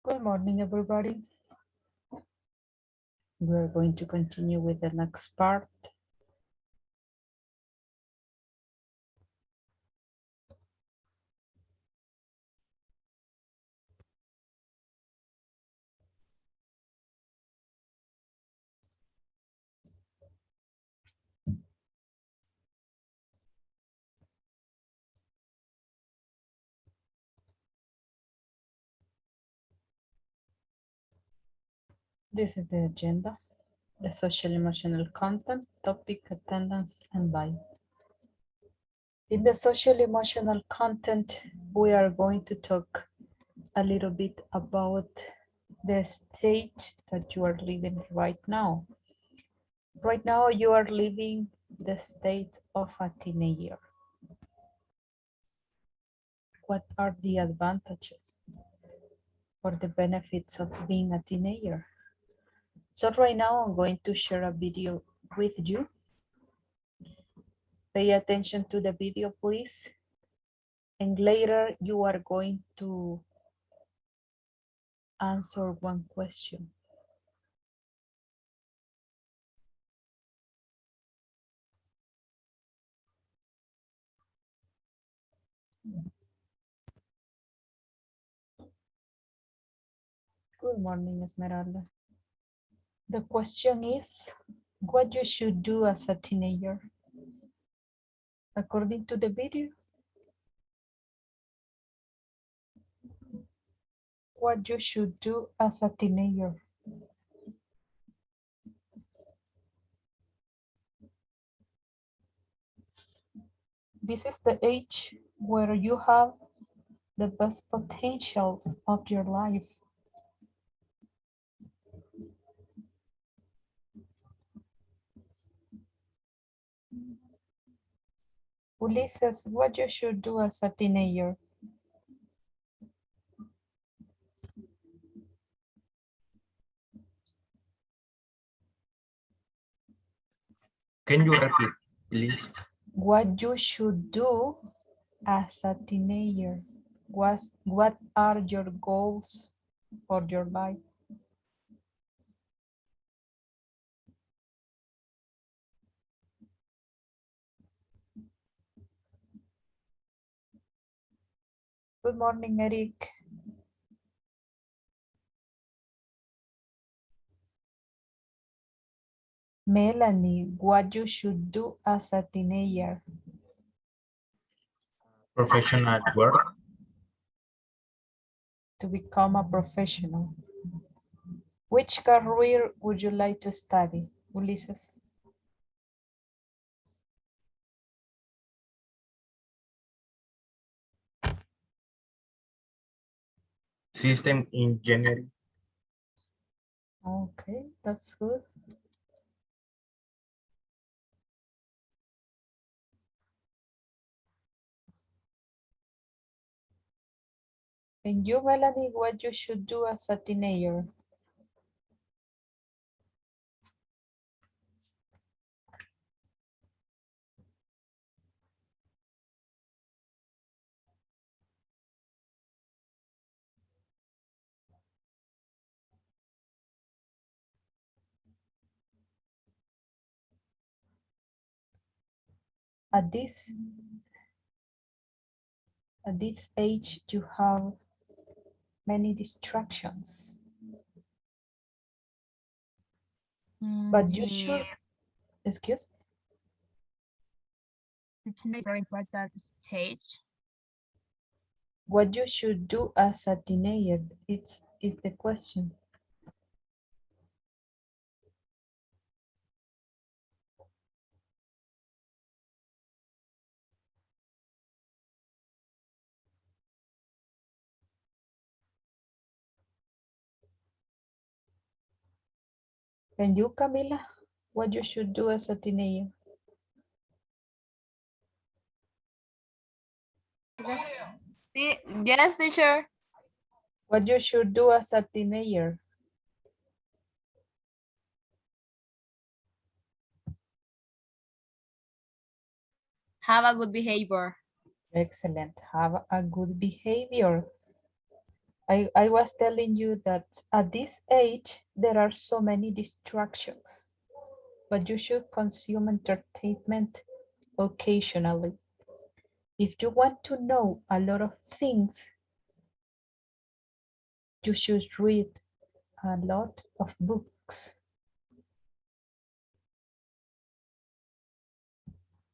Good morning, everybody. We're going to continue with the next part. This is the agenda, the social emotional content, topic, attendance, and vibe. In the social emotional content, we are going to talk a little bit about the state that you are living right now. Right now, you are living the state of a teenager. What are the advantages or the benefits of being a teenager? So right now, I'm going to share a video with you. Pay attention to the video, please. And later, you are going to answer one question. Good morning, Esmeralda. The question is, what you should do as a teenager? According to the video, what you should do as a teenager. This is the age where you have the best potential of your life. Ulises, what you should do as a teenager? Can you repeat, please? What you should do as a teenager? What are your goals for your life? Good morning, Eric. Melanie, what you should do as a teenager? Professional work. To become a professional. Which career would you like to study, Ulises? System engineering. Okay, that's good. And you, Melanie, what you should do as a teenager? At this age, you have many distractions. But you should, excuse me? It's a very important stage. What you should do as a teenager, is the question. And you, Camila, what you should do as a teenager? Yes, teacher. What you should do as a teenager? Have a good behavior. Excellent. Have a good behavior. I was telling you that at this age, there are so many distractions, but you should consume entertainment occasionally. If you want to know a lot of things, you should read a lot of books.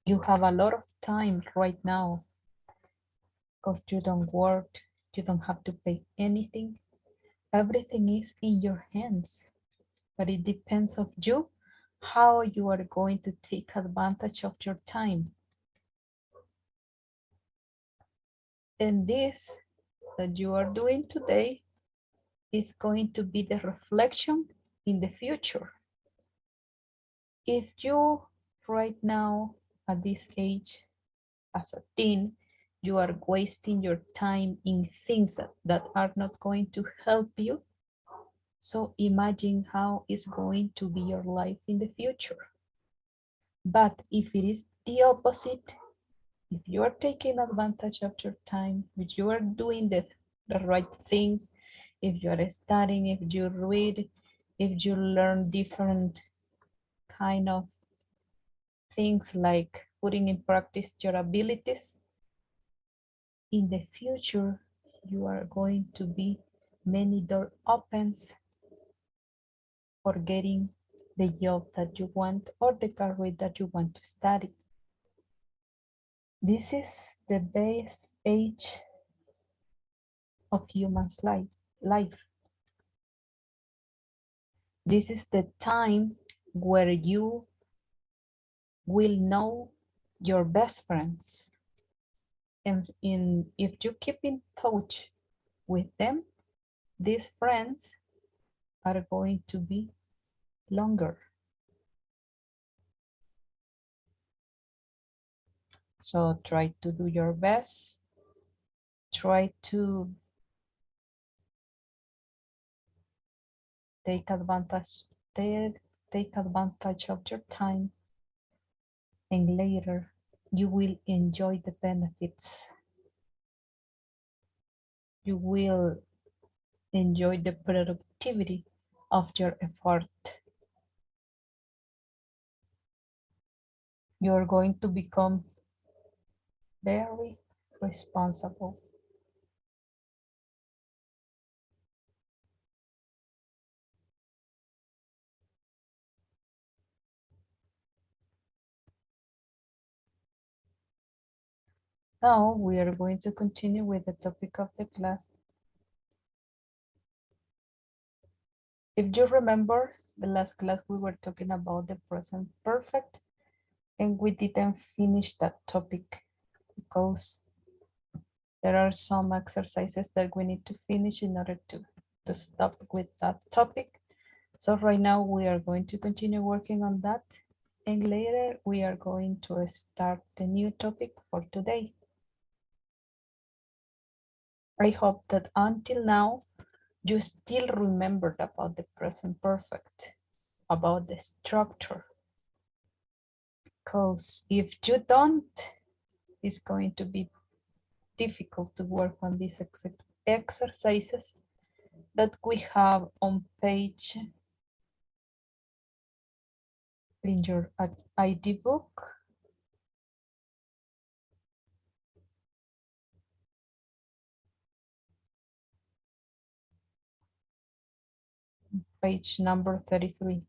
You have a lot of time right now because you don't work, you don't have to pay anything. Everything is in your hands, but it depends on you how you are going to take advantage of your time. And this that you are doing today is going to be the reflection in the future. If you right now at this age as a teen, you are wasting your time in things that are not going to help you, so imagine how it's going to be your life in the future. But if it is the opposite, if you are taking advantage of your time, if you are doing the right things, if you are studying, if you read, if you learn different kind of things like putting in practice your abilities, in the future, you are going to be many door opens or getting the job that you want or the career that you want to study. This is the best age of human's life. This is the time where you will know your best friends. And if you keep in touch with them, these friends are going to be longer. So try to do your best. Try to take advantage, take advantage of your time, and later you will enjoy the benefits. You will enjoy the productivity of your effort. You're going to become very responsible. Now we are going to continue with the topic of the class. If you remember, the last class we were talking about the present perfect, and we didn't finish that topic because there are some exercises that we need to finish in order to stop with that topic. So right now we are going to continue working on that, and later we are going to start the new topic for today. I hope that until now you still remembered about the present perfect, about the structure. Because if you don't, it's going to be difficult to work on these exercises that we have on page in your ID book. Page number 33.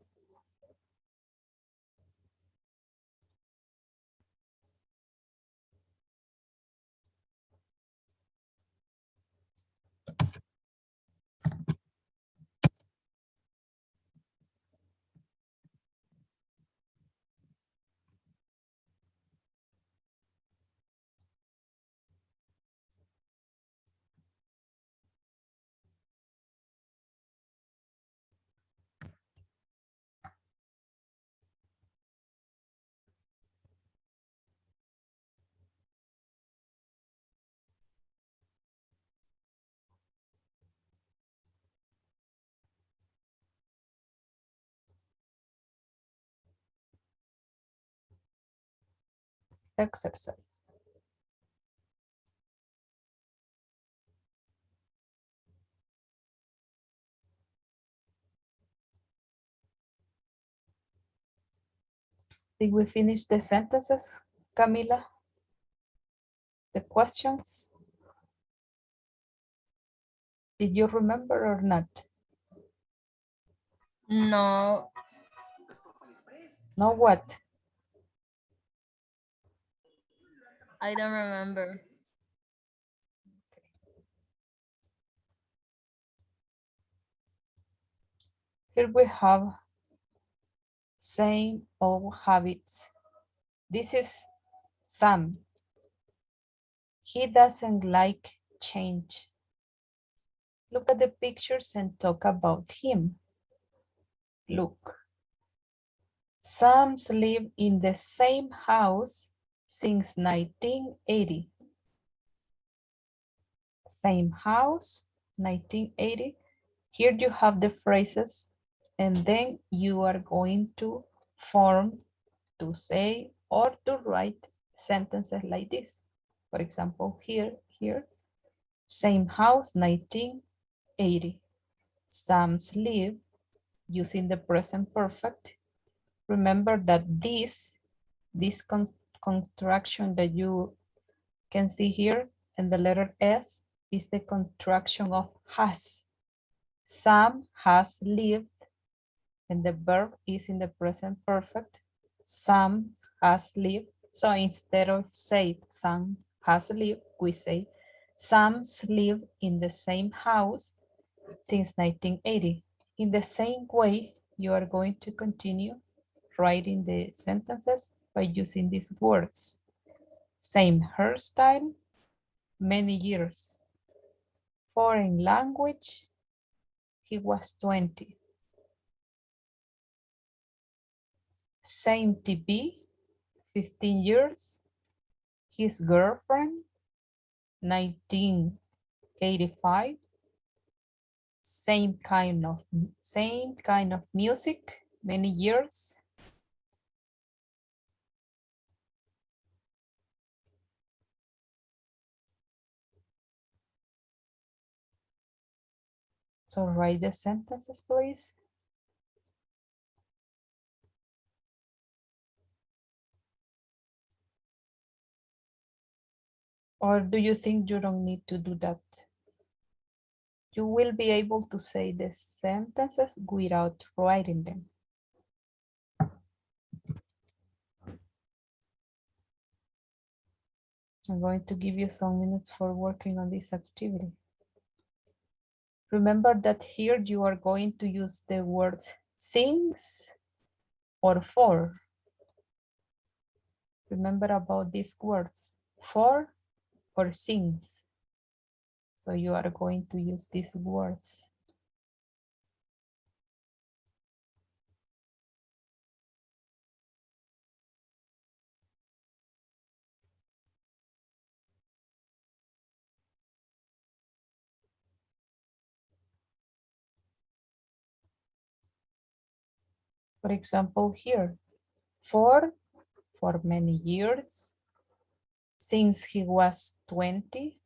Exercise. Did we finish the sentences, Camila? The questions? Did you remember or not? No, No what? I don't remember. Here we have same old habits. This is Sam. He doesn't like change. Look at the pictures and talk about him. Look. Sam's lived in the same house since 1980. Same house, 1980. Here you have the phrases, and then you are going to form to say or to write sentences like this. For example, here, same house, 1980. Sam's live, using the present perfect. Remember that this contraction that you can see here and the letter S is the contraction of has. Sam has lived, and the verb is in the present perfect. Sam has lived. So instead of say Sam has lived, we say Sam's lived in the same house since 1980. In the same way, you are going to continue writing the sentences by using these words. Same hairstyle, many years. Foreign language, he was 20. Same TV, 15 years. His girlfriend, 1985. Same kind of music, many years. So write the sentences, please. Or do you think you don't need to do that? You will be able to say the sentences without writing them. I'm going to give you some minutes for working on this activity. Remember that here you are going to use the words sings or for. Remember about these words, for or sings. So you are going to use these words. For example, here, for many years, since he was 20,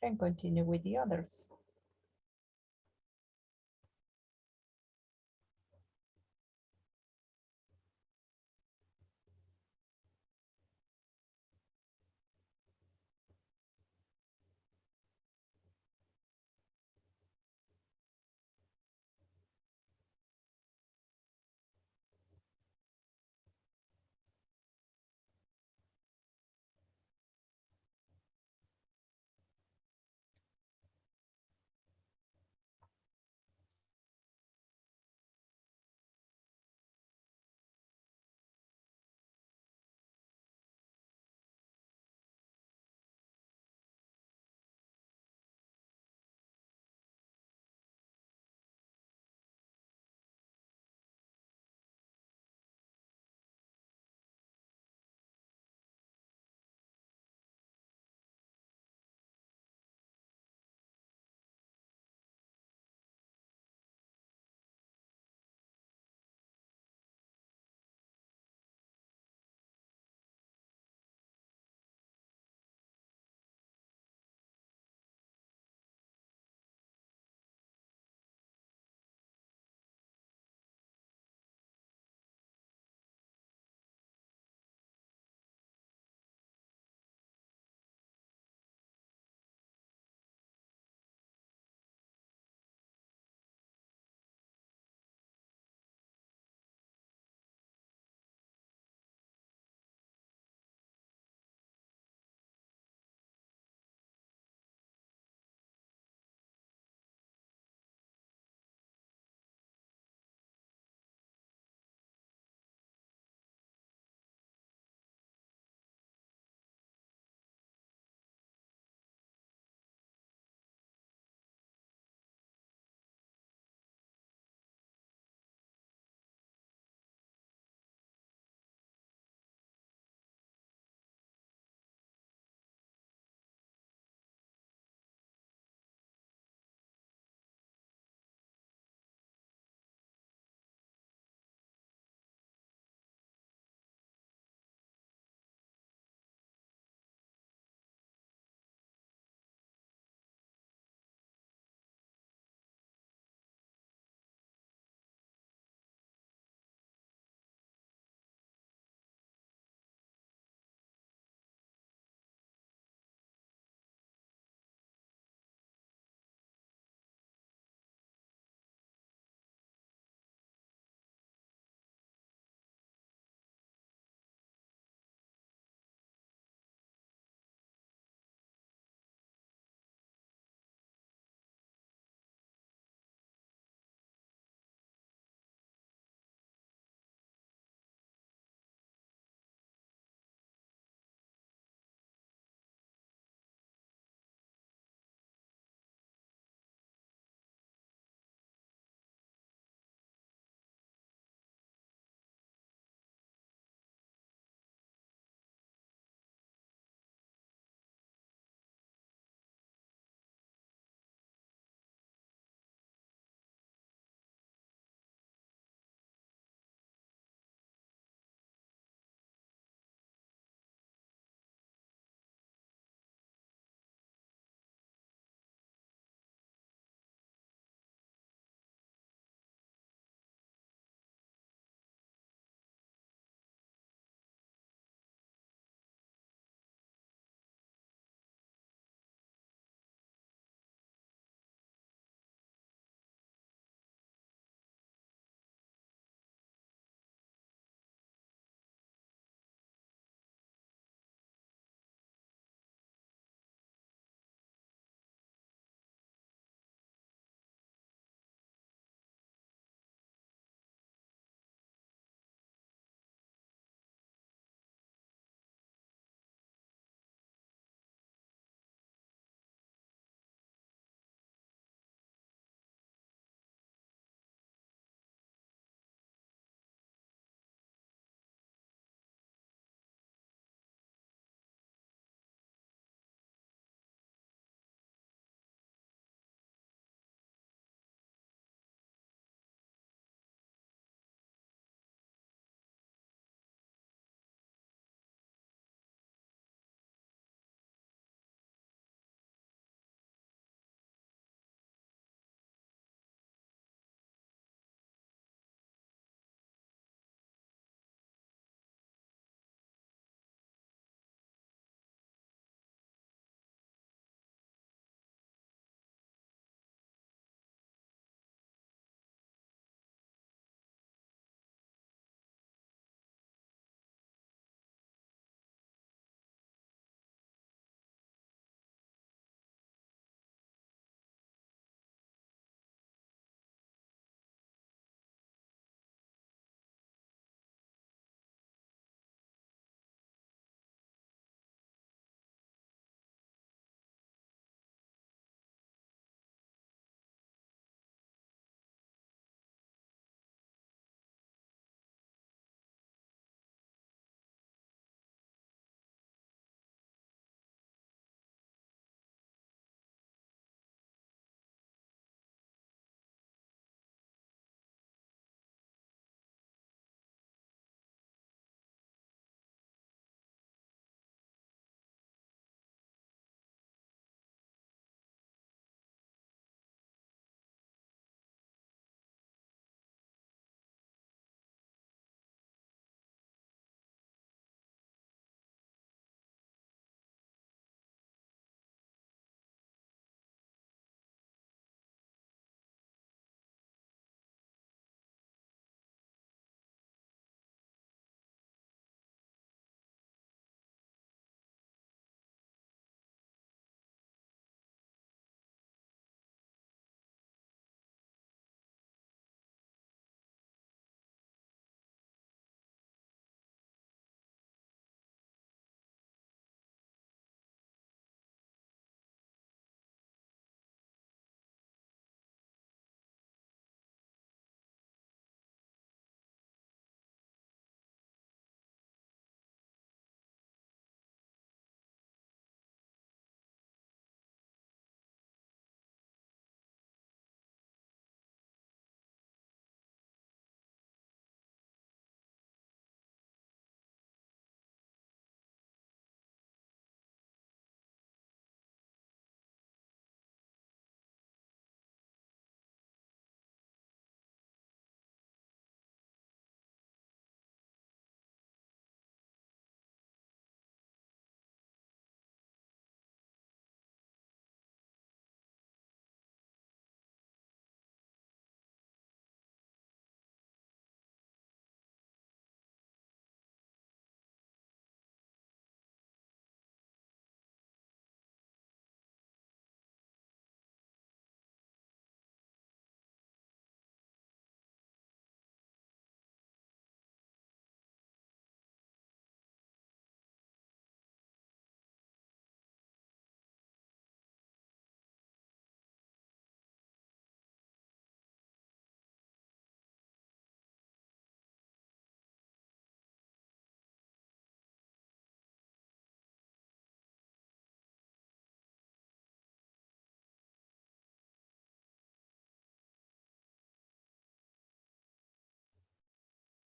and continue with the others.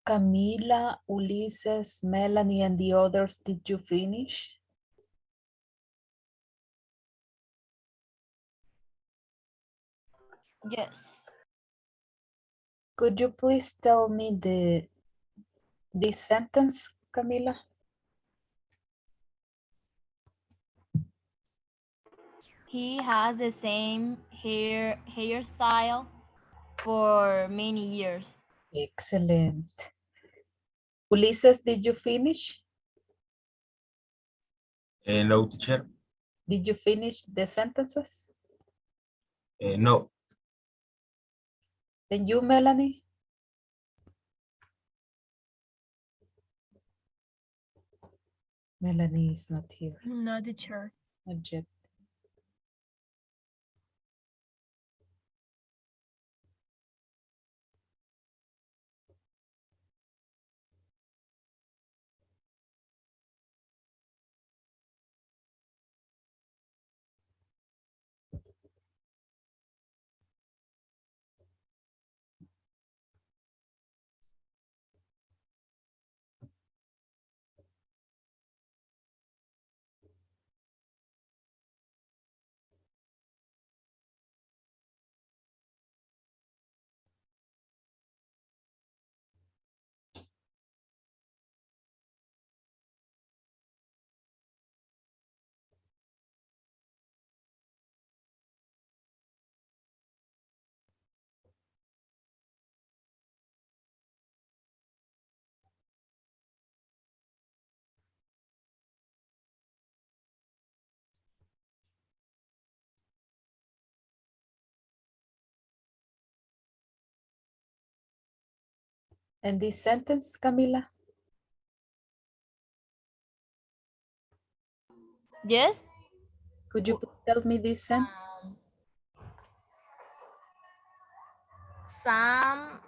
Camila, Ulises, Melanie, and the others, did you finish? Yes. Could you please tell me this sentence, Camila? He has the same hairstyle for many years. Excellent. Ulises, did you finish? No, teacher. Did you finish the sentences? No. And you, Melanie? Melanie is not here, No, teacher. not yet. And this sentence, Camila? Yes. Could you please tell me this sentence? Um, some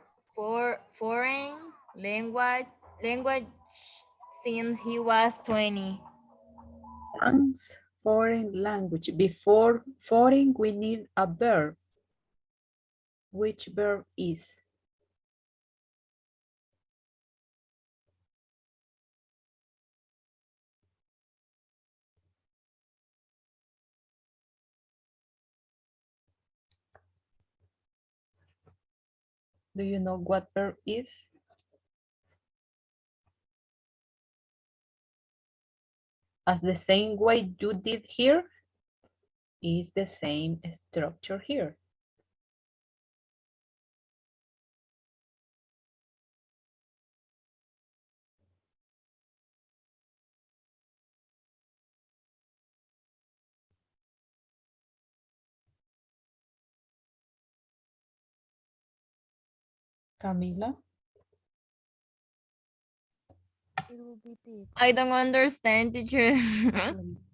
foreign language since he was 20. Sans foreign language. Before foreign, we need a verb. Which verb is? Do you know what verb is? As the same way you did here, is the same structure here. Camila? It will be teach. I don't understand, teacher.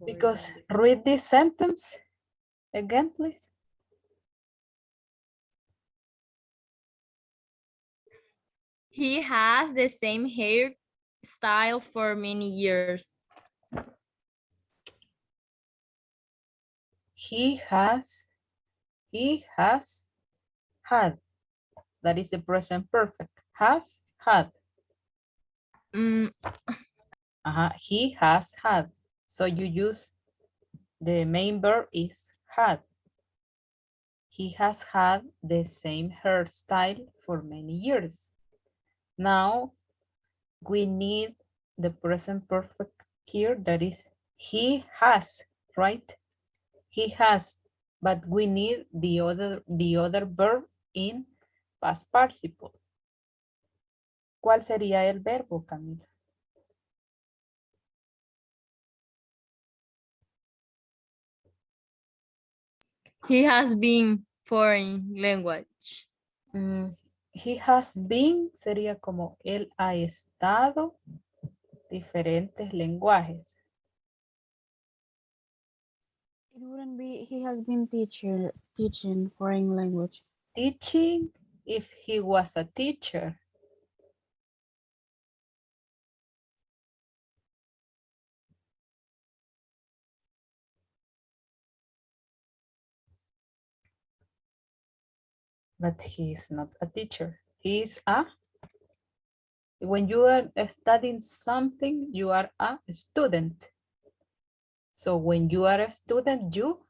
Because read this sentence again, please. He has the same hairstyle for many years. He has had. That is the present perfect. Has had. Mm, He has had. So you use the main verb is had. He has had the same hairstyle for many years. Now we need the present perfect here, that is he has, right? He has, but we need the other verb in past participle. ¿Cuál sería el verbo, Camila? he has been foreign language. He has been sería como él ha estado diferentes lenguajes. It wouldn't be he has been teaching foreign language. Teaching if he was a teacher. But he is not a teacher. He is a When you are studying something, you are a student. So when you are a student, you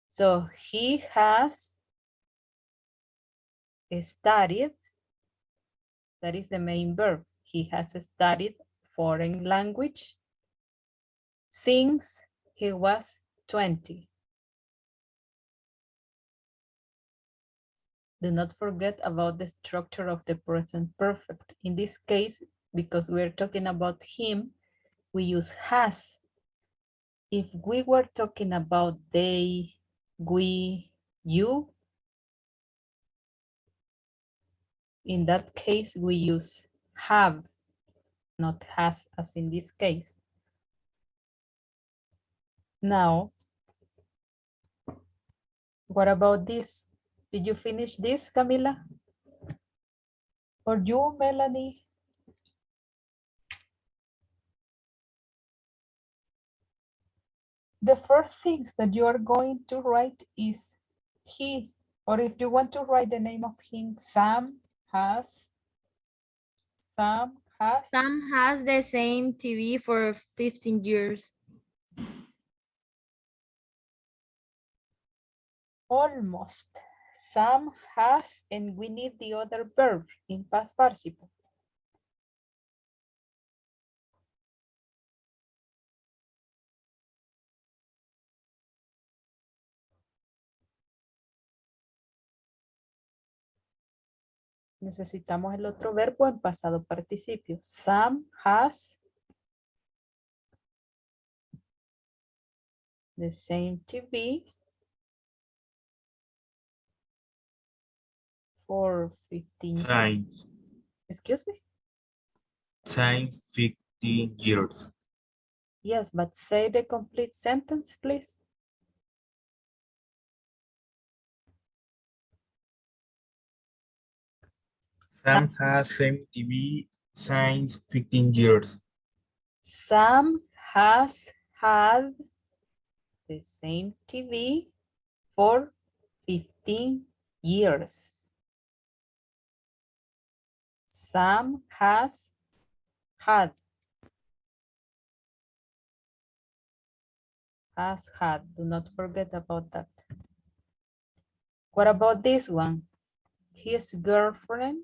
so he has studied, that is the main verb. He has studied foreign language since he was 20. Do not forget about the structure of the present perfect. In this case, because we're talking about him, we use has. If we were talking about they, we, you, in that case, we use have, not has, as in this case. Now, what about this? Did you finish this, Camila? Or you, Melanie? The first things that you are going to write is he, or if you want to write the name of him, Sam has Sam has the same TV for 15 years. almost. Sam has, and we need the other verb in past participle. Necesitamos el otro verbo en pasado participio. Sam has the same TV for 15 years. Since, Excuse me? since 15 years. Yes, but say the complete sentence, please. Sam has same TV since 15 years. Sam has had the same TV for 15 years. Sam has had. Has had. Do not forget about that. What about this one? His girlfriend,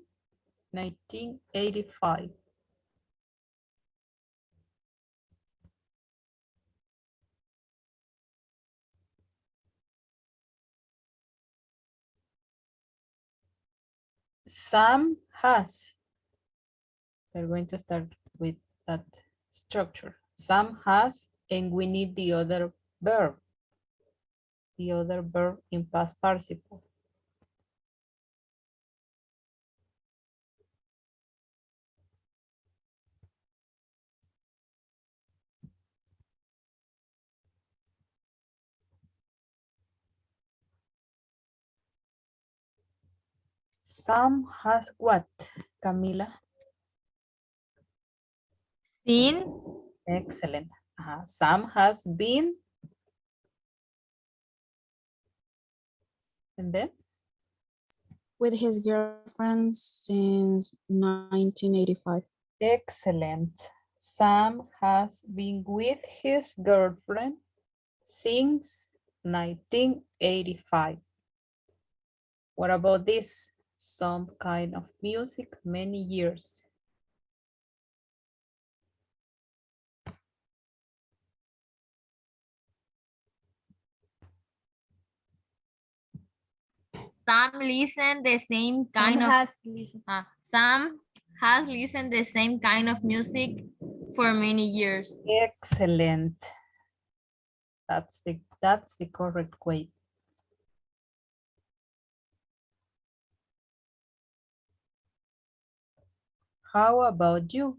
1985. Sam has. We're going to start with that structure. Sam has, and we need the other verb. The other verb in past participle. Sam has what, Camila? Seen Excellent. Sam has been. And then? with his girlfriend since 1985. Excellent. Sam has been with his girlfriend since 1985. What about this? Some kind of music, many years. Sam listened the same kind of Sam has listened the same kind of music for many years. Excellent. That's the correct way. How about you?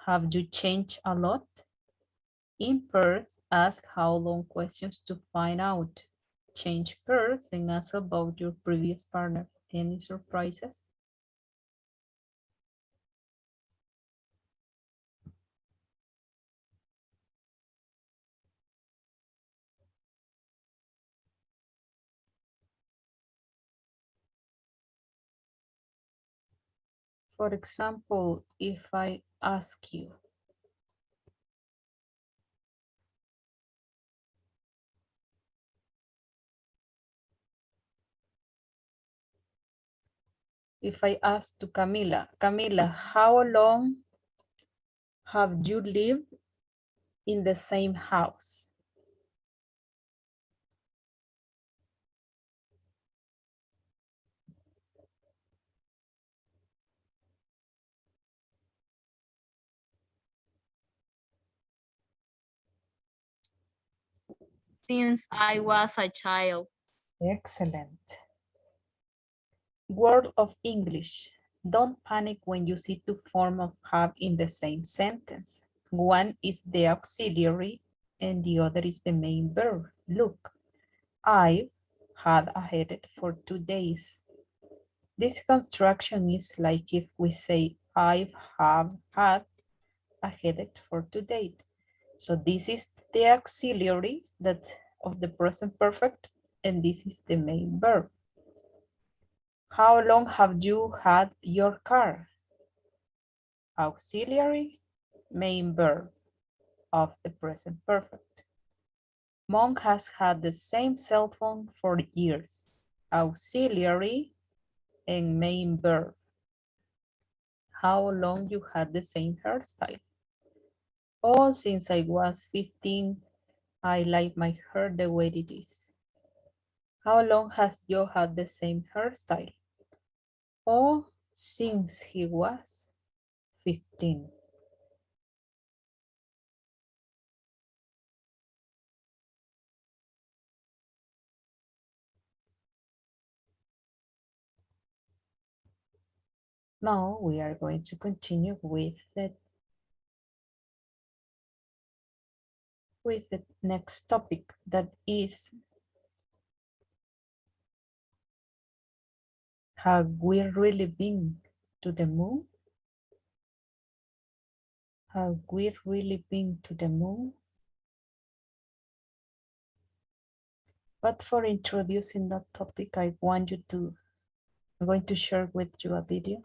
Have you changed a lot? In pairs, ask how long questions to find out. Change pairs and ask about your previous partner. Any surprises? For example, if I ask you, if I ask to Camila, Camila, how long have you lived in the same house? Since I was a child. Excellent. Word of English. Don't panic when you see two forms of have in the same sentence. One is the auxiliary and the other is the main verb. Look, I've had a headache for 2 days. This construction is like if we say I've have had a headache for 2 days. So this is the auxiliary that of the present perfect and this is the main verb. How long have you had your car? Auxiliary, main verb of the present perfect. Monk has had the same cell phone for years. Auxiliary and main verb. How long you had the same hairstyle? Oh, since I was 15, I like my hair the way it is. How long has you had the same hairstyle? Oh, since he was 15. Now we are going to continue with the next topic that is have we really been to the moon? Have we really been to the moon? But for introducing that topic, I'm going to share with you a video.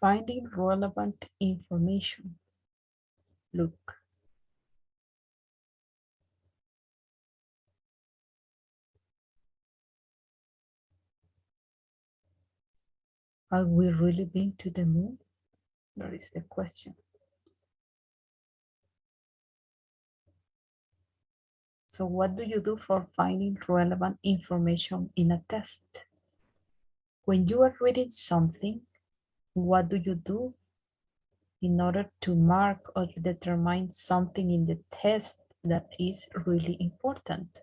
Finding relevant information. Look, have we really been to the moon? That is the question. So what do you do for finding relevant information in a test? When you are reading something, what do you do in order to mark or determine something in the test that is really important?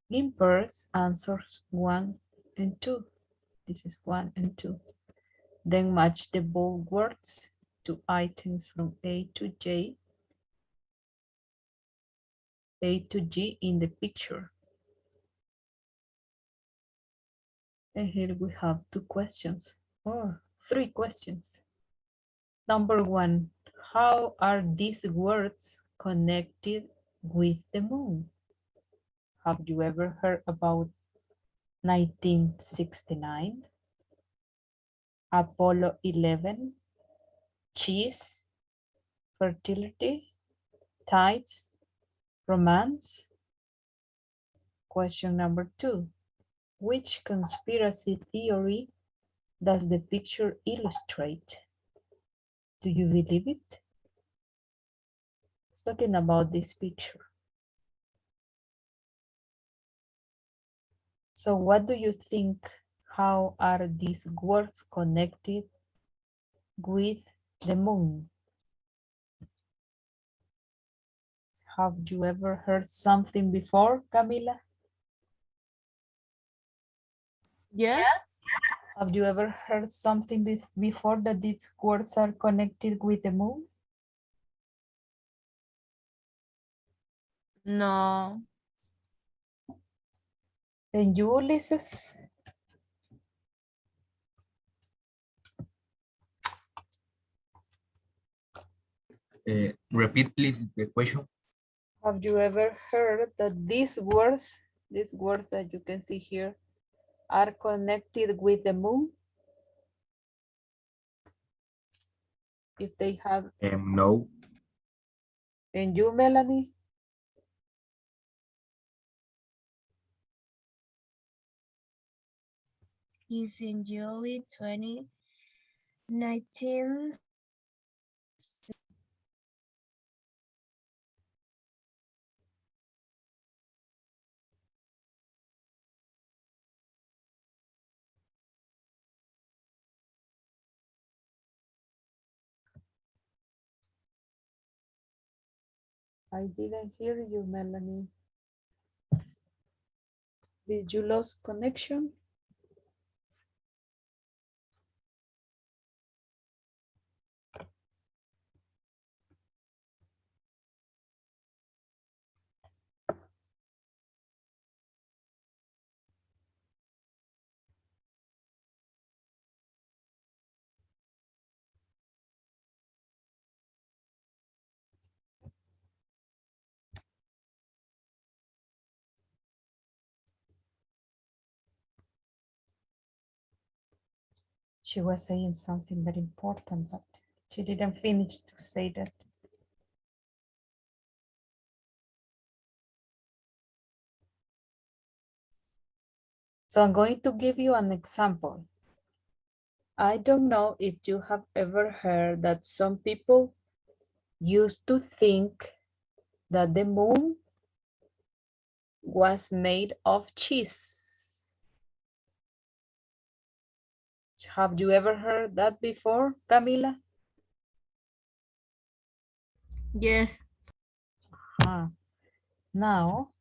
In pairs, answers 1 and 2. This is 1 and 2. Then match the bold words to items from A to J, A to G in the picture. And here we have 2 questions or 3 questions. Number 1, how are these words connected with the moon? Have you ever heard about 1969, Apollo 11, cheese, fertility, tides, romance? Question number 2, which conspiracy theory does the picture illustrate? Do you believe it? It's talking about this picture. So what do you think? How are these words connected with the moon? Have you ever heard something before, Camila? Yes. Have you ever heard something before that these words are connected with the moon? No. And you, Ulysses? Repeat please the question. Have you ever heard that these words that you can see here, are connected with the moon? If they have, No. and you, Melanie? Is in July 2019. I didn't hear you, Melanie. Did you lose connection? She was saying something very important, but she didn't finish to say that. So I'm going to give you an example. I don't know if you have ever heard that some people used to think that the moon was made of cheese. Have you ever heard that before, Camila? Yes. Now,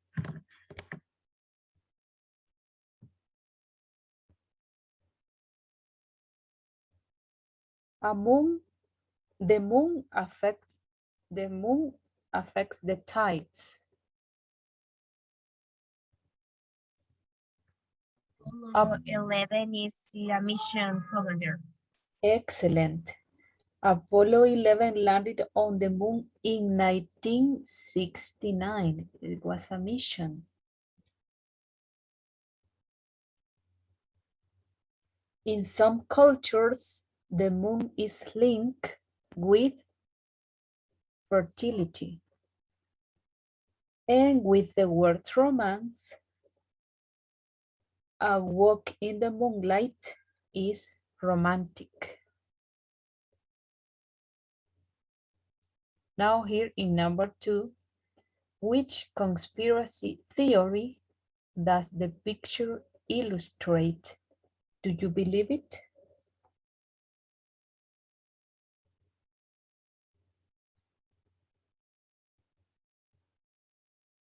the moon affects the tides. Apollo 11 is the mission commander. Excellent. Apollo 11 landed on the moon in 1969. It was a mission. In some cultures, the moon is linked with fertility. And with the word romance, a walk in the moonlight is romantic. Now here in number 2, which conspiracy theory does the picture illustrate? Do you believe it?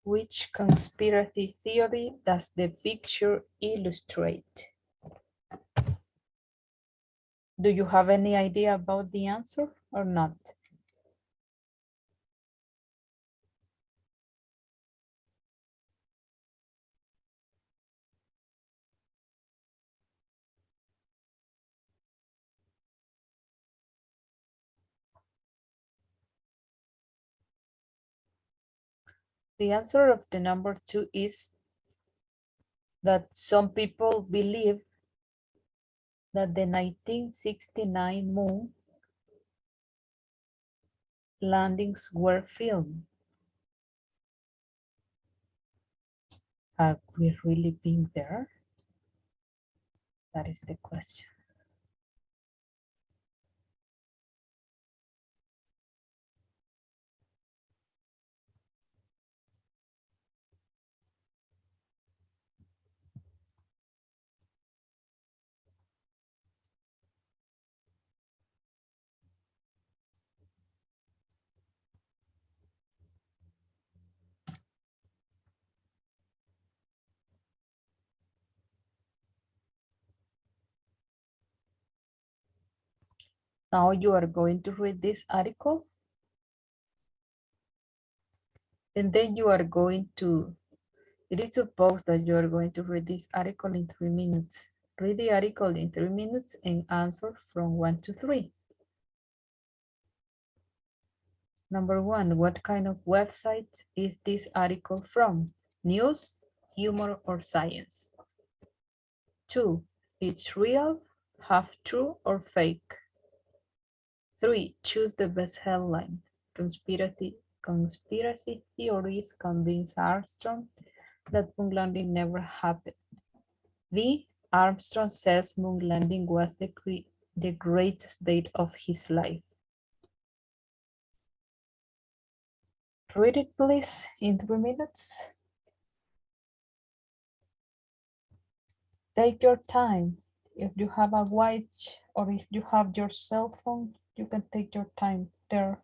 Which conspiracy theory does the picture illustrate? Do you have any idea about the answer or not? The answer of the number 2 is that some people believe that the 1969 moon landings were filmed. Have we really been there? That is the question. Now you are going to read this article. And then you are going to, it is supposed that you are going to read this article in 3 minutes. Read the article in 3 minutes and answer from 1 to 3. Number 1, what kind of website is this article from? News, humor, or science? 2, it's real, half true, or fake? 3, choose the best headline. Conspiracy theories convince Armstrong that moon landing never happened. B, Armstrong says moon landing was the greatest day of his life. Read it, please, in 3 minutes. Take your time. If you have a watch or if you have your cell phone, you can take your time there.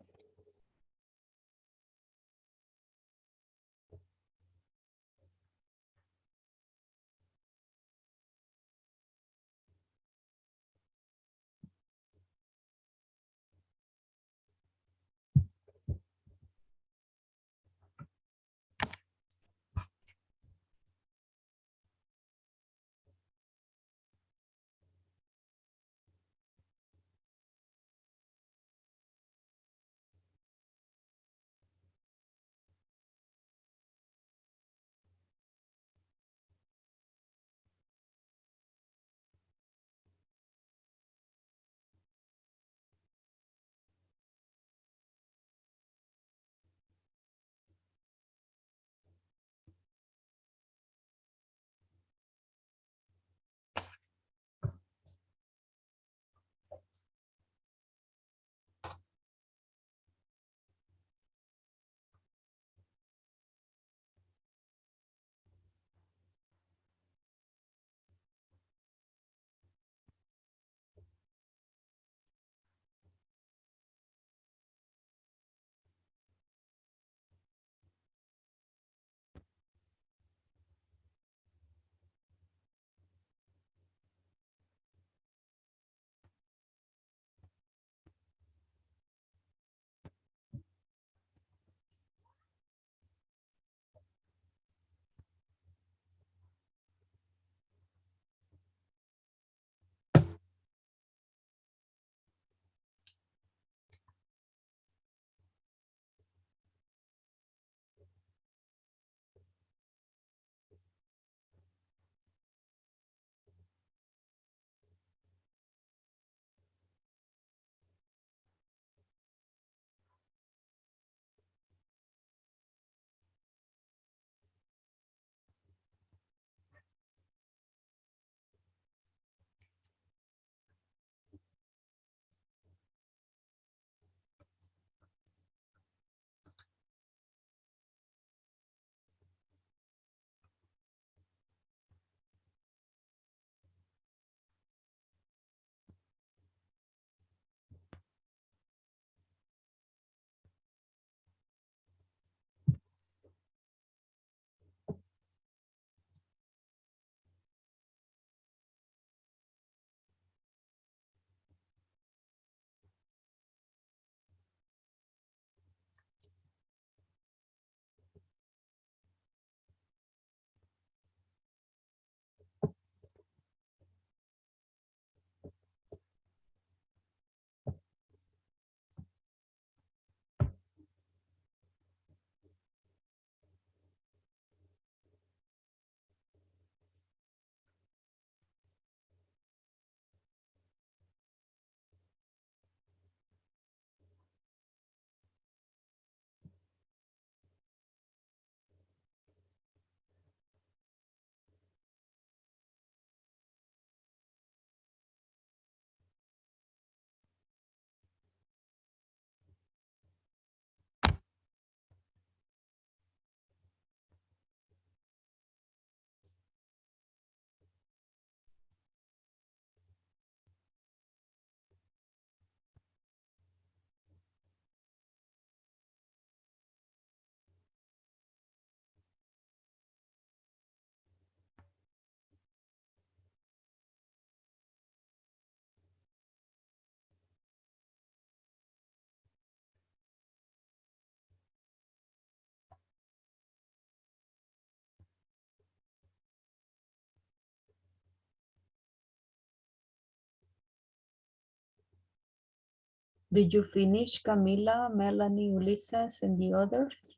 Did you finish, Camila, Melanie, Ulysses, and the others?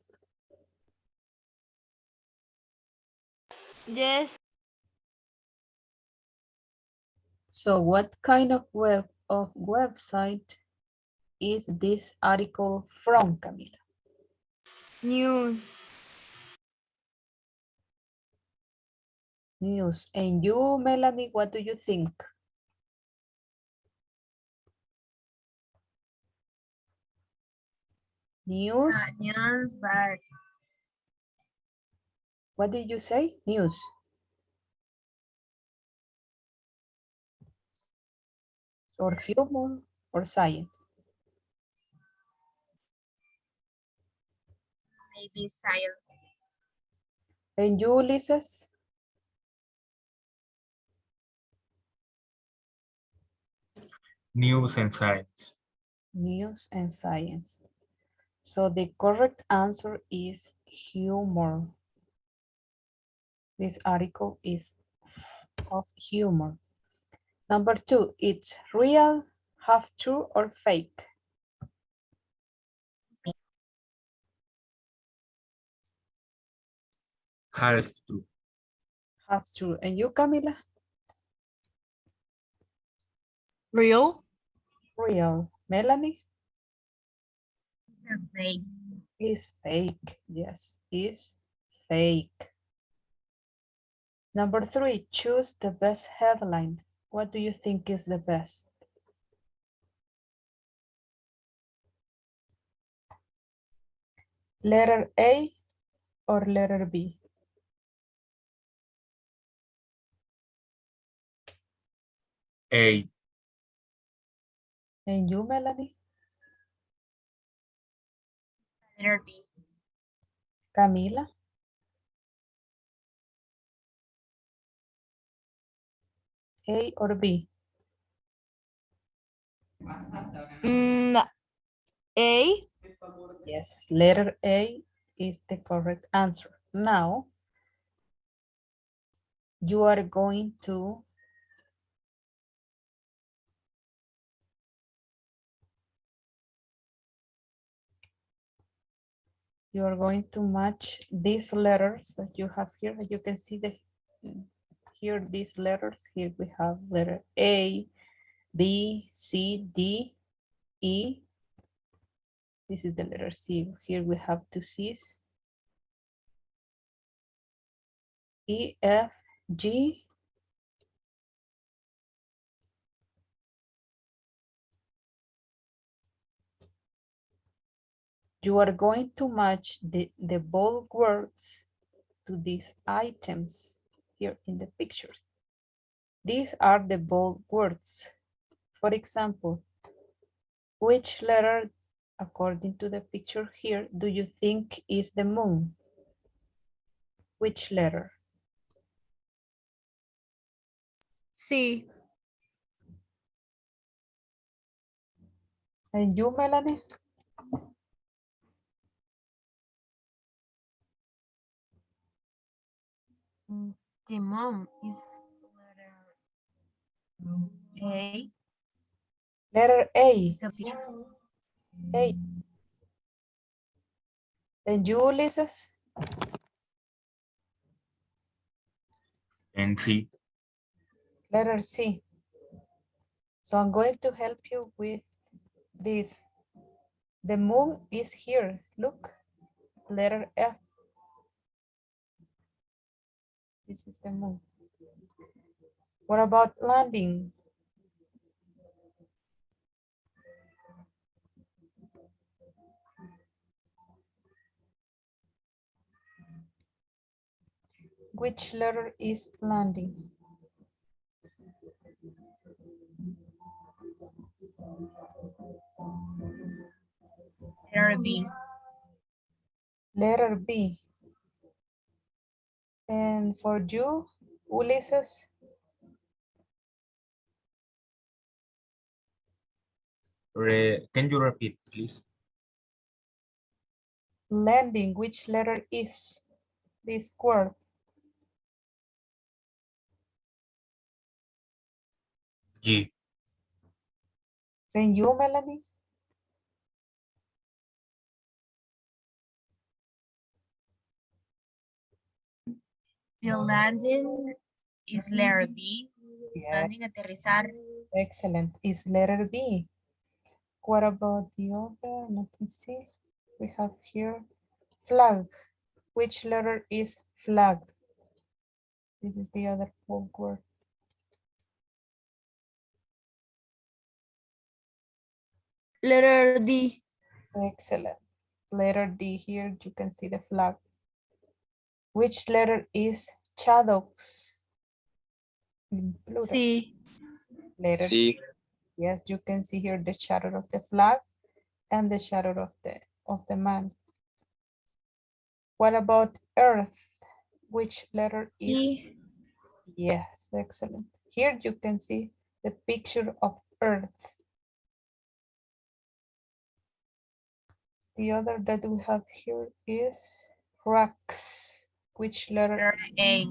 Yes. So what kind of website is this article from, Camila? News. News. And you, Melanie, what do you think? News? News, but What did you say? News. Or humor or science? maybe science. And you, Ulysses? News and science. News and science. So the correct answer is humor. This article is of humor. Number 2, it's real, half true, or fake? Half true. Half true. And you, Camila? Real. Real. Melanie? It's a fake. Is fake. Yes, is fake. Number 3, choose the best headline. What do you think is the best? Letter A or letter B? A. And you, Melanie? Letter B. Camila? A or B? A. Yes, letter A is the correct answer. Now, you are going to match these letters that you have here. You can see here these letters. Here we have letter A, B, C, D, E. This is the letter C. Here we have two C's. E, F, G. You are going to match the bold words to these items here in the pictures. These are the bold words. For example, which letter, according to the picture here, do you think is the moon? Which letter? C. And you, Melanie? The moon is letter A. Letter A. Suffixes. A. And you, Ulysses? And C. Letter C. So I'm going to help you with this. The moon is here. Look, letter F. This is the moon. What about landing? Which letter is landing? Letter B. Letter B. And for you, Ulysses? Can you repeat, please? Landing, which letter is this word? G. Then you, Melanie? The landing is letter B. Yeah, Landing, aterrizar. excellent. Is letter B. What about the other? Let me see. We have here flag. Which letter is flag? This is the other word. Letter D. Excellent. Letter D here, you can see the flag. Which letter is shadows? In plural. C. Letter C. Yes, you can see here the shadow of the flag and the shadow of the man. What about earth? Which letter is? E. Yes, excellent. Here you can see the picture of earth. The other that we have here is rocks. Which letter? Letter A.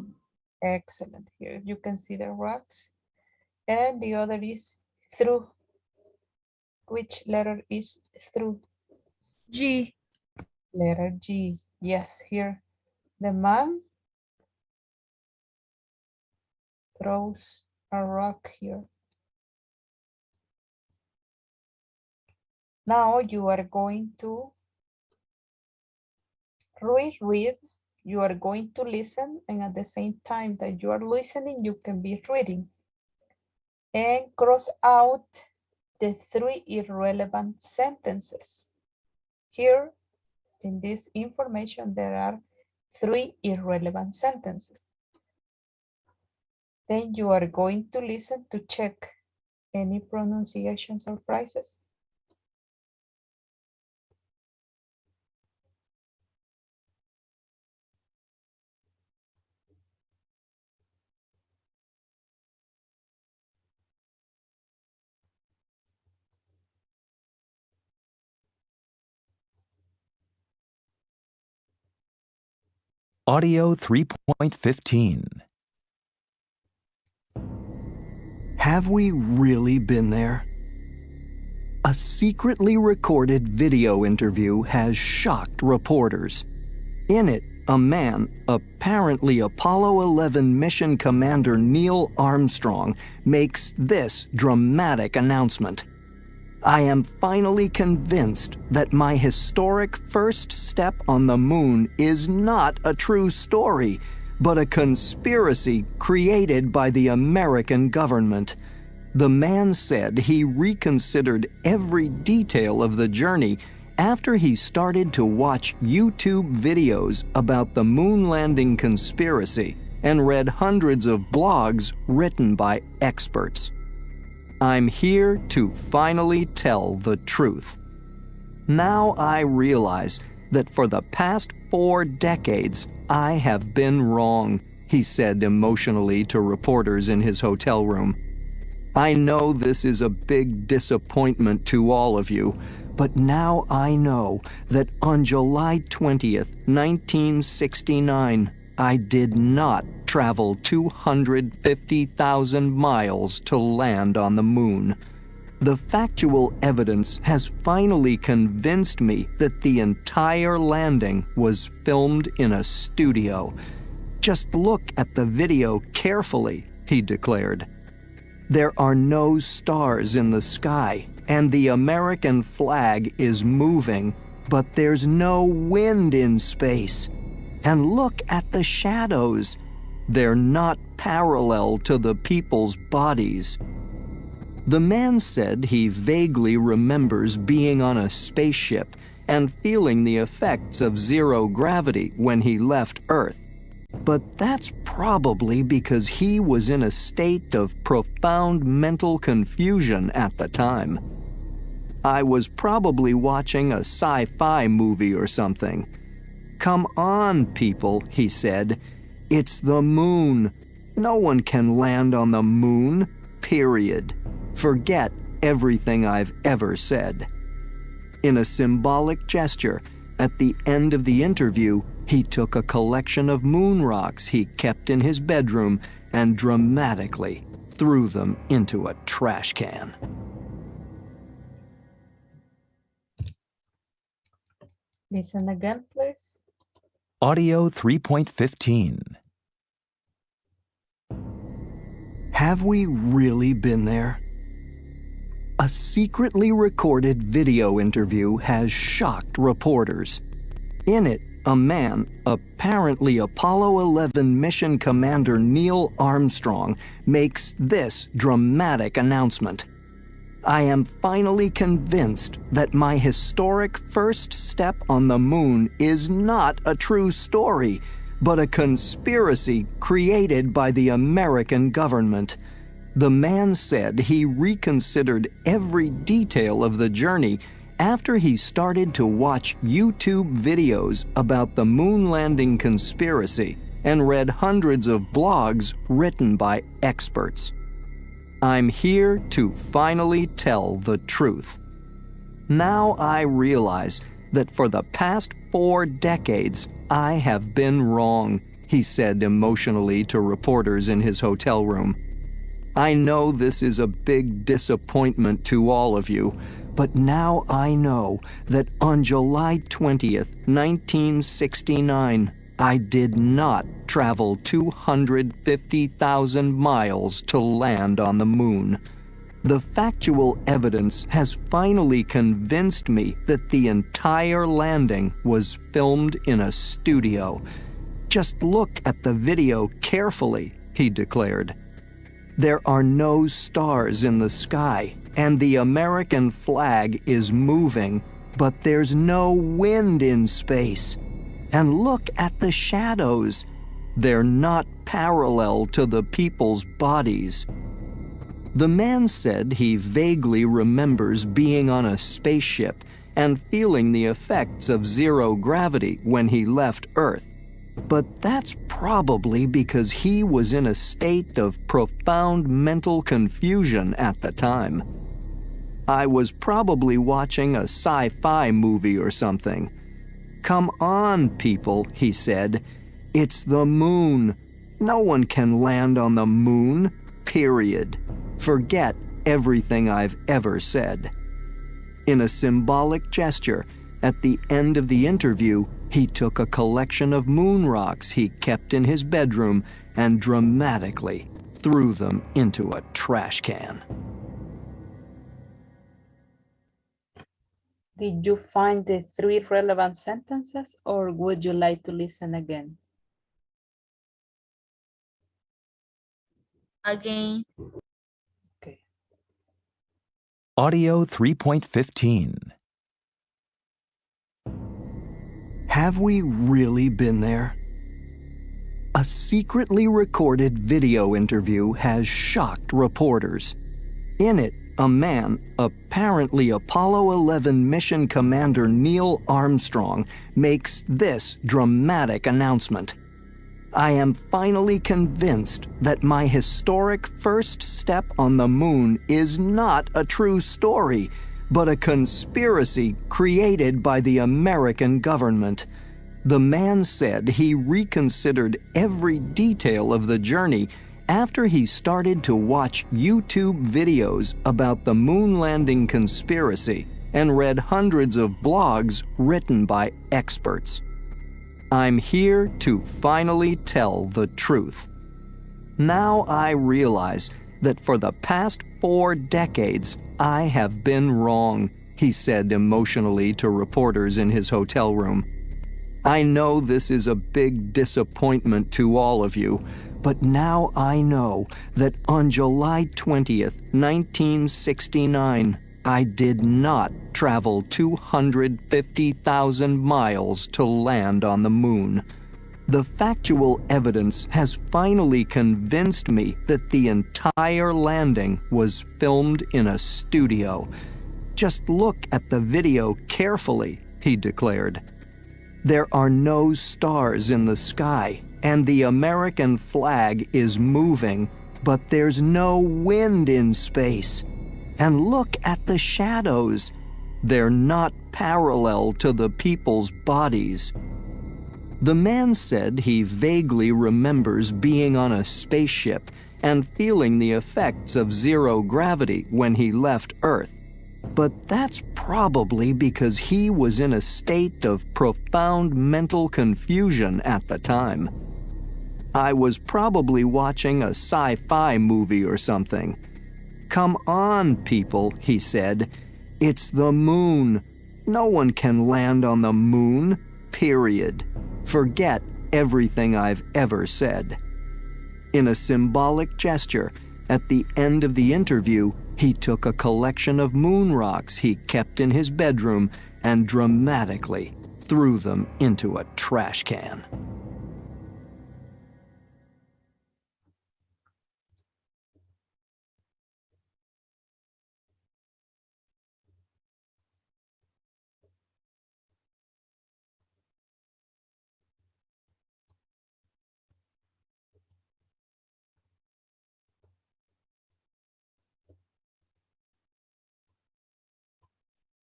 Excellent. Here you can see the rocks. And the other is through. Which letter is through? G. Letter G. Yes, here the man throws a rock here. Now you are going to reread. You are going to listen, and at the same time that you are listening, you can be reading. And cross out the 3 irrelevant sentences. Here in this information, there are 3 irrelevant sentences. Then you are going to listen to check any pronunciation surprises. Audio 3.15. Have we really been there? A secretly recorded video interview has shocked reporters. In it, a man, apparently Apollo 11 mission commander Neil Armstrong, makes this dramatic announcement. I am finally convinced that my historic first step on the moon is not a true story, but a conspiracy created by the American government. The man said he reconsidered every detail of the journey after he started to watch YouTube videos about the moon landing conspiracy and read hundreds of blogs written by experts. I'm here to finally tell the truth. Now I realize that for the past 4 decades, I have been wrong, he said emotionally to reporters in his hotel room. I know this is a big disappointment to all of you, but now I know that on July 20th, 1969, I did not travel 250,000 miles to land on the moon. The factual evidence has finally convinced me that the entire landing was filmed in a studio. Just look at the video carefully, he declared. There are no stars in the sky, and the American flag is moving, but there's no wind in space. And look at the shadows. They're not parallel to the people's bodies. The man said he vaguely remembers being on a spaceship and feeling the effects of zero gravity when he left Earth. But that's probably because he was in a state of profound mental confusion at the time. I was probably watching a sci-fi movie or something. Come on, people, he said. It's the moon. No one can land on the moon, period. Forget everything I've ever said. In a symbolic gesture, at the end of the interview, he took a collection of moon rocks he kept in his bedroom and dramatically threw them into a trash can. Listen again, please. Audio 3.15. Have we really been there? A secretly recorded video interview has shocked reporters. In it, a man, apparently Apollo 11 mission commander Neil Armstrong, makes this dramatic announcement. I am finally convinced that my historic first step on the moon is not a true story, but a conspiracy created by the American government. The man said he reconsidered every detail of the journey after he started to watch YouTube videos about the moon landing conspiracy and read hundreds of blogs written by experts. I'm here to finally tell the truth. Now I realize that for the past 4 decades, I have been wrong, he said emotionally to reporters in his hotel room. I know this is a big disappointment to all of you, but now I know that on July 20th, 1969, I did not travel 250,000 miles to land on the moon. The factual evidence has finally convinced me that the entire landing was filmed in a studio. Just look at the video carefully, he declared. There are no stars in the sky, and the American flag is moving, but there's no wind in space. And look at the shadows. They're not parallel to the people's bodies. The man said he vaguely remembers being on a spaceship and feeling the effects of zero gravity when he left Earth. But that's probably because he was in a state of profound mental confusion at the time. I was probably watching a sci-fi movie or something. Come on, people, he said. It's the moon. No one can land on the moon, period. Forget everything I've ever said. In a symbolic gesture, at the end of the interview, he took a collection of moon rocks he kept in his bedroom and dramatically threw them into a trash can. Did you find the 3 relevant sentences, or would you like to listen again? Again. Okay. Audio 3.15. Have we really been there? A secretly recorded video interview has shocked reporters. In it, a man, apparently Apollo 11 mission commander Neil Armstrong, makes this dramatic announcement. I am finally convinced that my historic first step on the moon is not a true story, but a conspiracy created by the American government. The man said he reconsidered every detail of the journey after he started to watch YouTube videos about the moon landing conspiracy and read hundreds of blogs written by experts. I'm here to finally tell the truth. Now I realize that for the past 4 decades, I have been wrong, he said emotionally to reporters in his hotel room. I know this is a big disappointment to all of you, but now I know that on July 20th, 1969, I did not travel 250,000 miles to land on the moon. The factual evidence has finally convinced me that the entire landing was filmed in a studio. Just look at the video carefully, he declared. There are no stars in the sky, and the American flag is moving, but there's no wind in space. And look at the shadows. They're not parallel to the people's bodies. The man said he vaguely remembers being on a spaceship and feeling the effects of zero gravity when he left Earth. But that's probably because he was in a state of profound mental confusion at the time. I was probably watching a sci-fi movie or something. Come on, people, he said. It's the moon. No one can land on the moon, period. Forget everything I've ever said. In a symbolic gesture, at the end of the interview, he took a collection of moon rocks he kept in his bedroom and dramatically threw them into a trash can.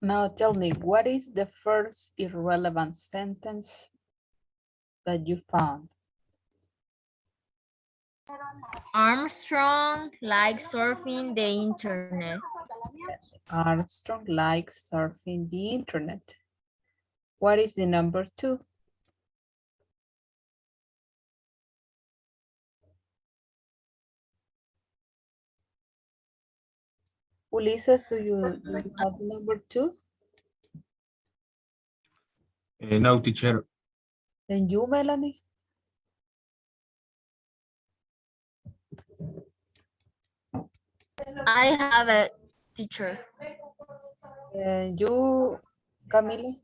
Now tell me, what is the first irrelevant sentence that you found? Armstrong likes surfing the internet. Armstrong likes surfing the internet. What is the number 2? Ulises, do you have number 2? No, teacher. Then you, Melanie? I have a teacher. You, Camila?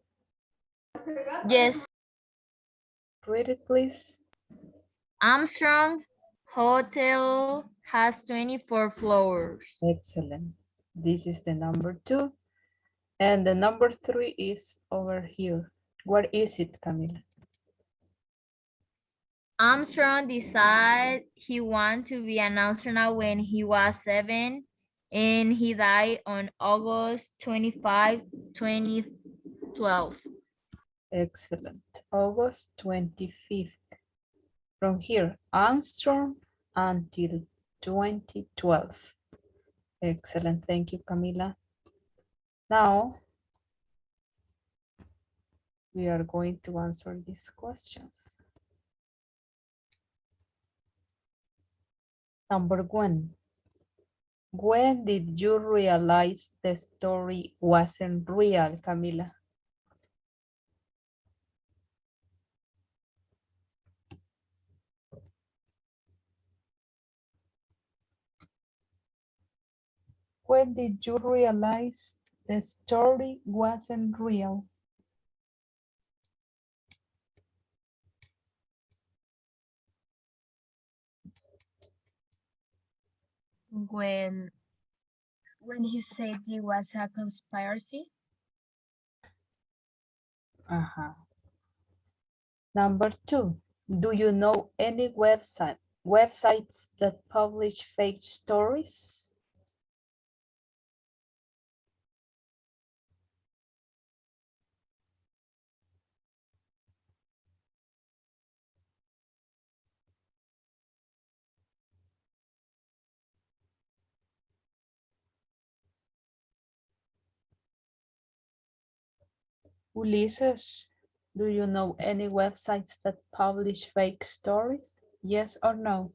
Yes. Read it, please. Armstrong Hotel has 24 floors. Excellent. This is the number 2. And the number 3 is over here. What is it, Camila? Armstrong decided he wanted to be an astronaut when he was 7, and he died on August 25, 2012. Excellent. August 25th. From here, Armstrong until 2012. Excellent. Thank you, Camila. Now, we are going to answer these questions. Number 1. When did you realize the story wasn't real, Camila? When did you realize the story wasn't real? When he said it was a conspiracy. Number 2, do you know any websites that publish fake stories? Ulises, do you know any websites that publish fake stories? Yes or no?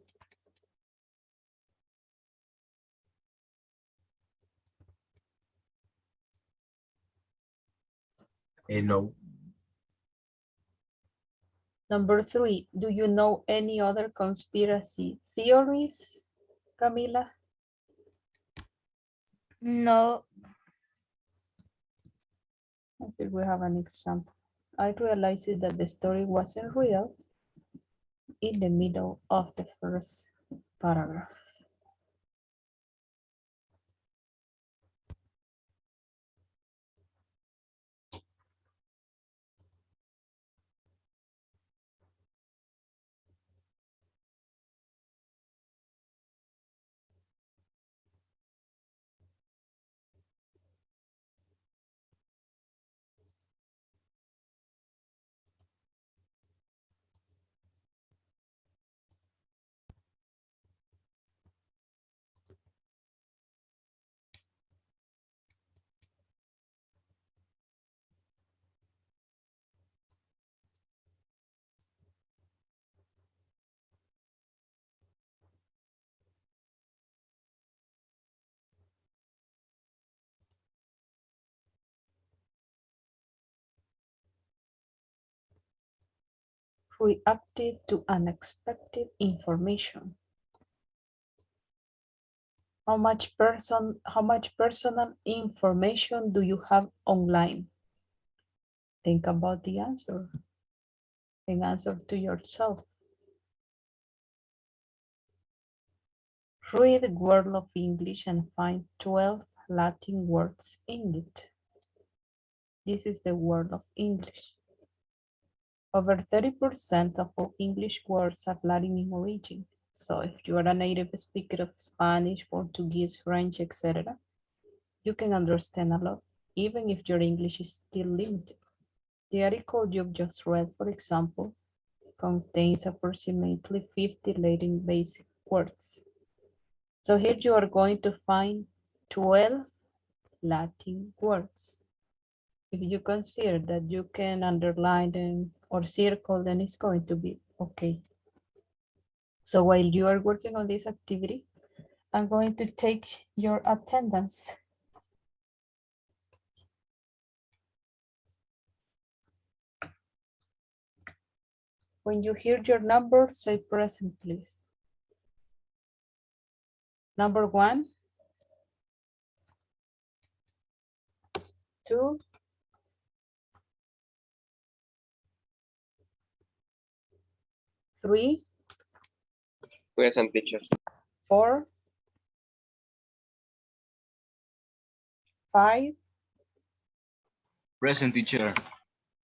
No. Number 3, do you know any other conspiracy theories, Camila? No. I think we have an example. I realized that the story wasn't real in the middle of the first paragraph. reacted to unexpected information. How much personal information do you have online? Think about the answer and answer to yourself. Read Word of English and find 12 Latin words in it. This is the word of English. Over 30% of all English words are Latin in origin. So if you are a native speaker of Spanish, Portuguese, French, etc., you can understand a lot, even if your English is still limited. The article you've just read, for example, contains approximately 50 Latin basic words. So here you are going to find 12 Latin words. If you consider that you can underline them or circle, then it's going to be okay. So while you are working on this activity, I'm going to take your attendance. When you hear your number, say present, please. Number 1, 2, 3, Present, teacher. 4, 5, Present, teacher.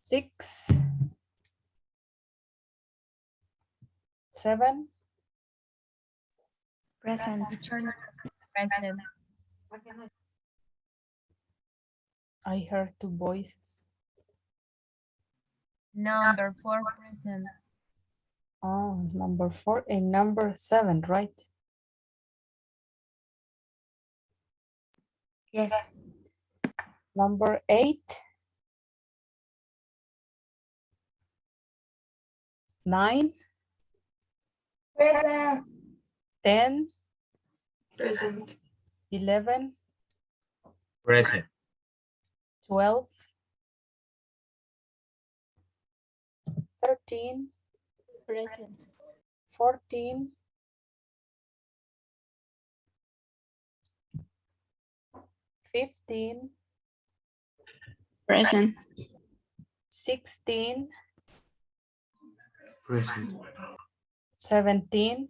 6, 7, Present. Teacher, present. I heard 2 voices. Number 4, present. Oh, number 4 and number 7, right? Yes. Number 8, 9, Present. 10, Present. 11, Present. 12, 13, Present. 14, 15, Present. 16, Present. 17,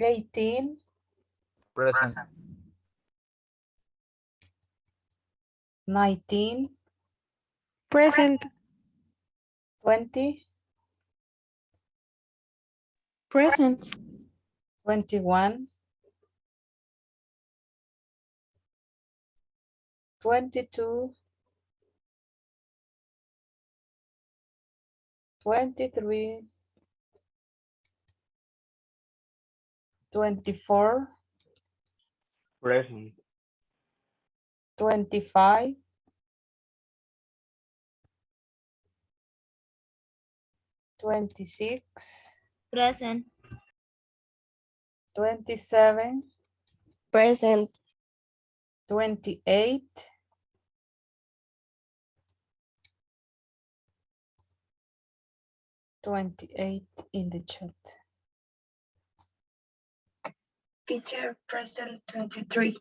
18, Present. 19, Present. 20, Present. 21, 22, 23, 24, Present. 25, 26, Present. 27, Present. 28, 28 in the chat. Teacher, present 23.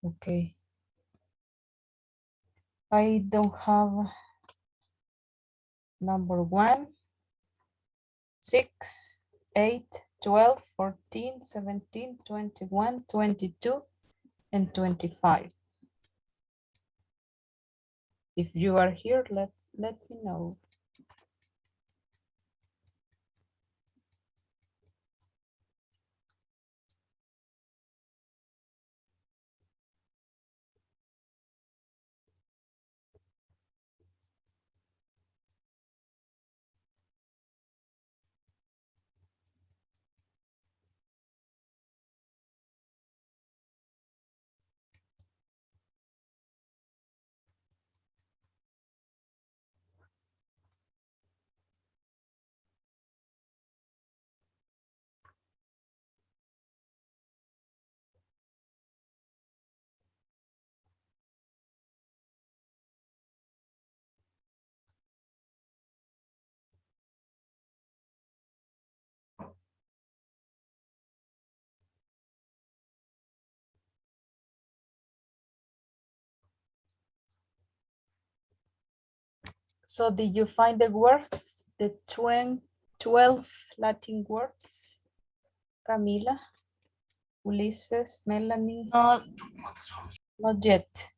Okay. I don't have number 1, 6, 8, 12, 14, 17, 21, 22, and 25. If you are here, let me know. So did you find the words, the 12 Latin words? Camila, Ulises, Melanie, No, not yet.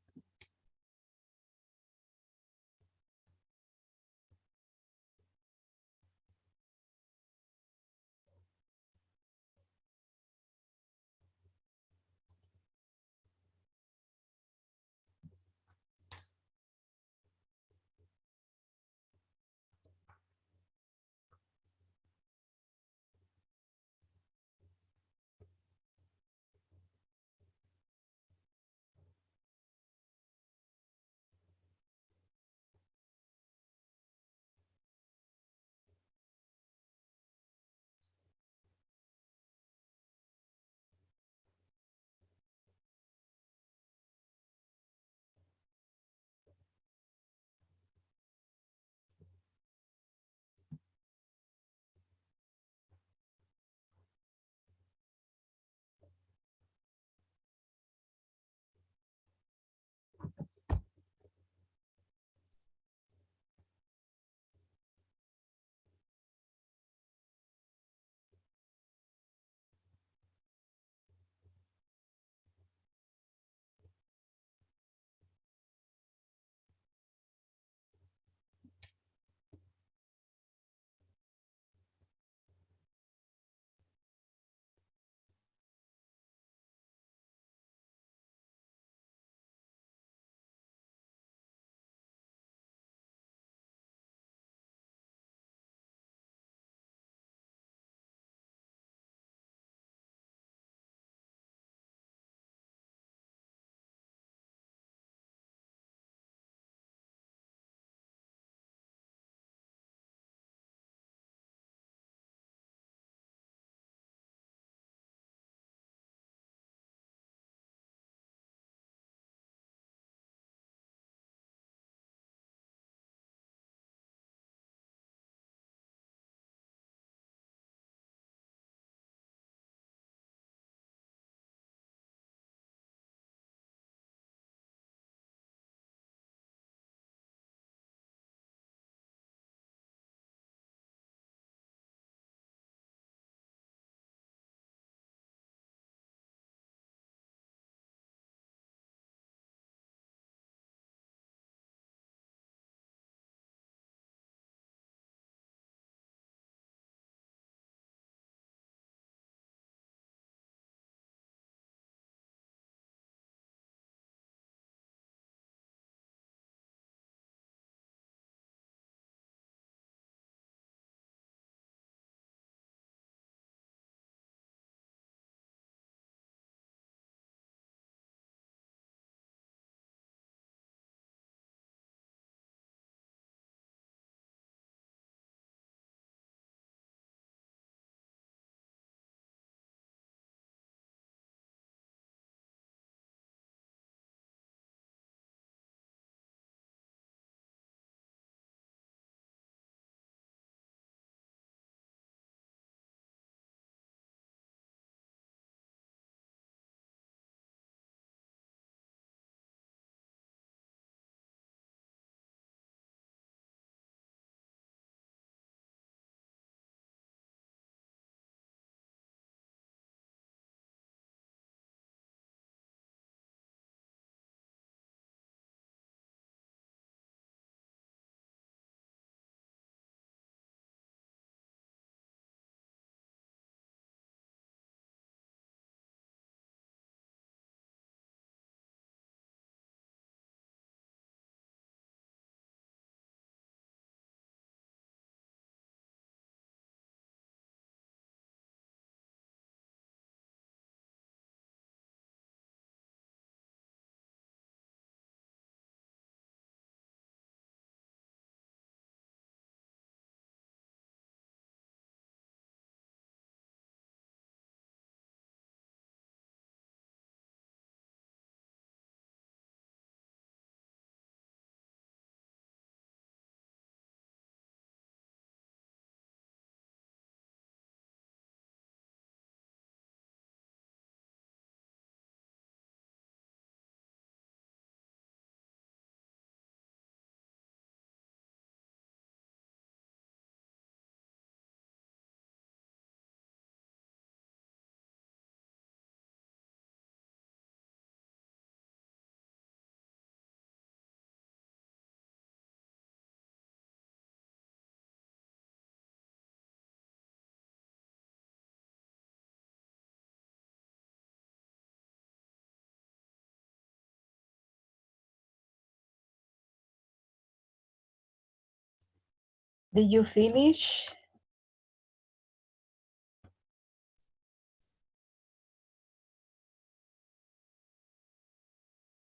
Did you finish?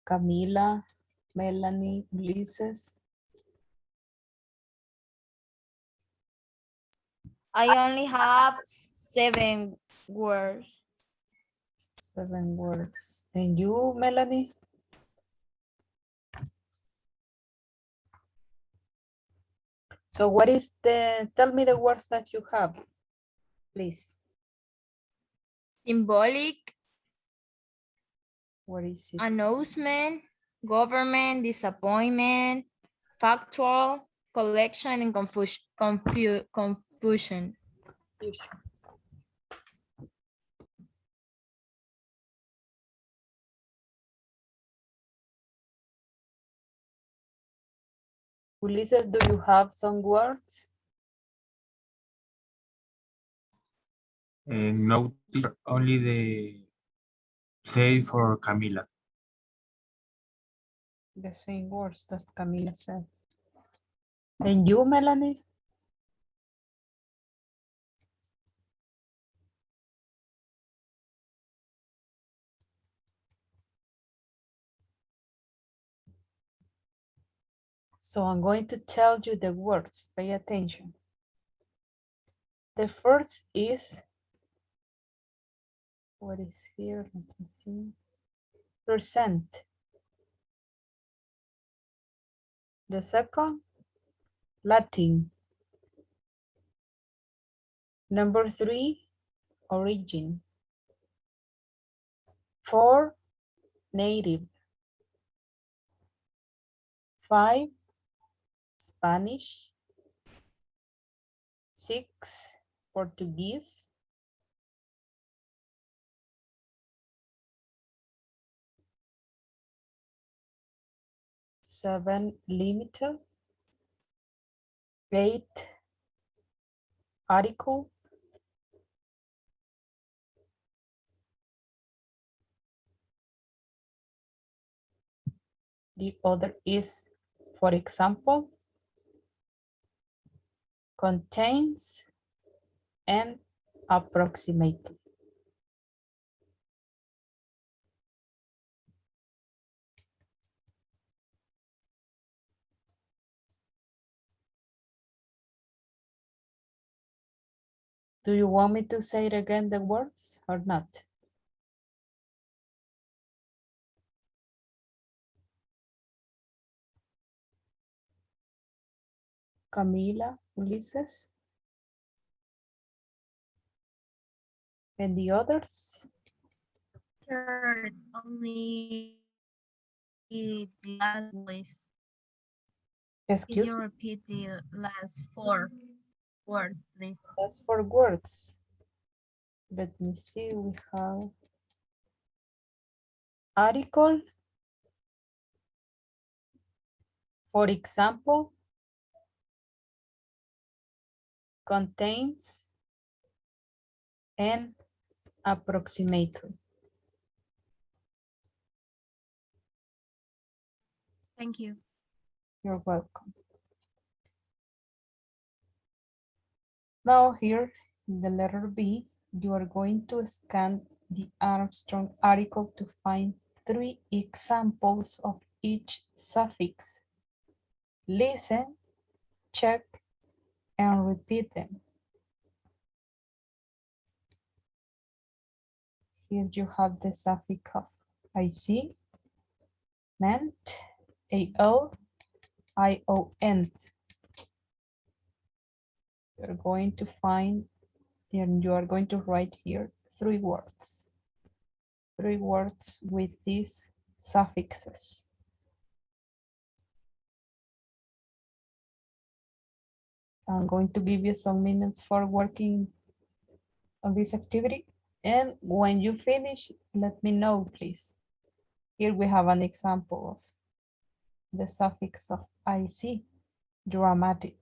Camila, Melanie, Ulises. I only have 7 words. 7 words. And you, Melanie? So what is tell me the words that you have, please. Symbolic, What is it? announcement, government, disappointment, factual, collection, and confusion. Ulises, do you have some words? No, teacher, only the say for Camila. The same words that Camila said. And you, Melanie? So I'm going to tell you the words. Pay attention. The first is, what is here? Let me see. Percent. The second, Latin. Number 3, origin. 4, native. 5, Spanish. 6, Portuguese. 7, limited. 8, article. 9, the other is, for example, contains, and approximately. Do you want me to say it again, the words, or not? Camila, Ulises, and the others? Sure, only the last voice. Can Excuse you me? repeat the last 4 words, please? That's for words. Let me see, we have article, for example, contains, and approximately. Thank you. You're welcome. Now here, in the letter B, you are going to scan the Armstrong article to find 3 examples of each suffix. Listen, check, and repeat them. Here you have the suffix of IC, meant, AL, ION. You're going to find, and you are going to write here 3 words. 3 words with these suffixes. I'm going to give you some minutes for working on this activity. And when you finish, let me know, please. Here we have an example of the suffix of IC, dramatic.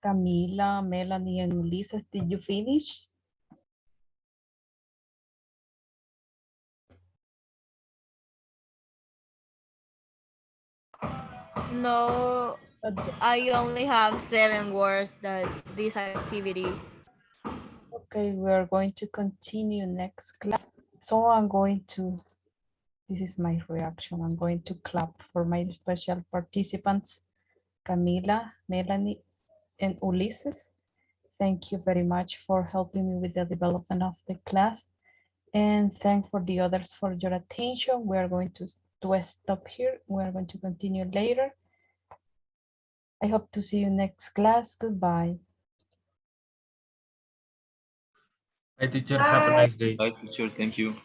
Camila, Melanie, and Ulises, did you finish? No, I only have 7 words that this activity. Okay, we are going to continue next class. So I'm going to, this is my reaction. I'm going to clap for my special participants, Camila, Melanie, and Ulises. Thank you very much for helping me with the development of the class. And thank for the others for your attention. We are going to stop here. We are going to continue later. I hope to see you next class. Goodbye. Hi, teacher. Have a nice day. Bye, teacher. Thank you.